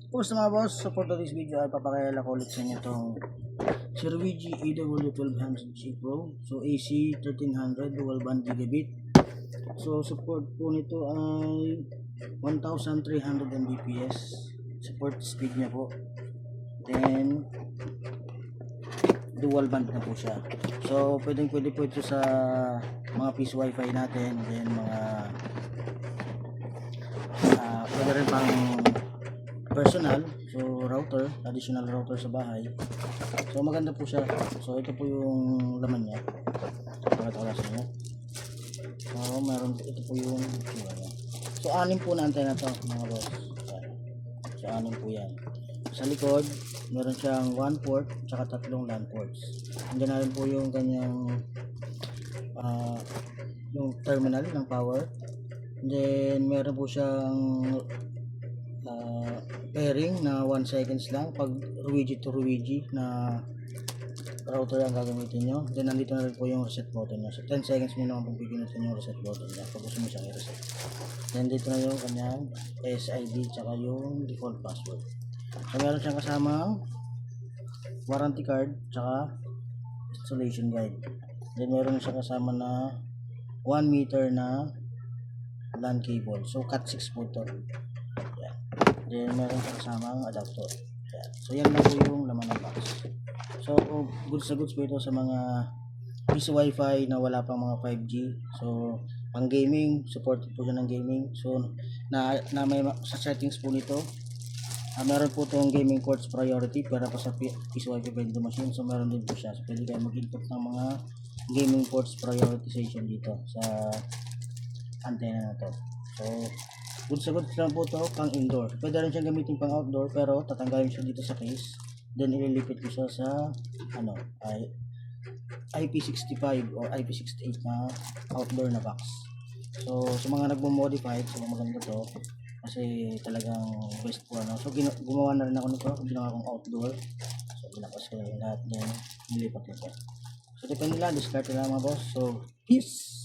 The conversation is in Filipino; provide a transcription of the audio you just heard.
First mga boss, so for today's video ay papakilala ko ulit sa inyo itong Cervigi AW1200G Pro. So AC 1300 dual band gigabit. So support po nito ay 1300 Mbps. Support speed niya po. Then dual band na po siya. So pwede po ito sa mga piece wifi natin. Then mga pwede rin pang personal, so router, additional router sa bahay. So maganda po siya. So ito po yung laman niya. Pakita ko lang sa inyo. So meron, ito po yung so 6 po na antena to mga boss. So 6 po yan. Sa likod meron siyang 1 port tsaka 3 LAN ports. Andiyan na rin po yung kanyang yung terminal ng power. And then meron po siyang pairing na 1 seconds lang pag Ruigi to Ruigi na router ang gagamitin nyo. Then nandito na rin po yung reset button nyo. So 10 seconds nyo naman pag pipinutin yung reset button nyo pag gusto mo siyang i-reset. Then dito na yung kanyang SID tsaka yung default password. So meron siyang kasama warranty card tsaka installation guide. Then meron siyang kasama na 1 meter na LAN cable. So cat 6 po ito. Then meron siyang kasamang adapter. Ayan. So yan lang po yung laman ng box. So goods na goods po ito sa mga piece wifi na wala pang mga 5G. So pang gaming, supported po siya ng gaming. So na may sa settings po nito, meron po itong gaming ports priority para po sa piece wifi vendor machine. So meron din po siya. So pwede kayo mag-input ng mga gaming ports prioritization dito sa antenna na to. So good sa good lang po ito pang indoor. Pwede rin siyang gamitin pang outdoor, pero tatanggalin siya dito sa case. Then ililipit ko siya sa IP65 or IP68 na outdoor na box. So sa mga nagmo-modify, so maganda to kasi talagang best po ano. So gumawa na rin ako nito, ginawa kong outdoor. So ginapas ko yung lahat din, nilipat nito. So depende lang, discard lang mga boss. So peace!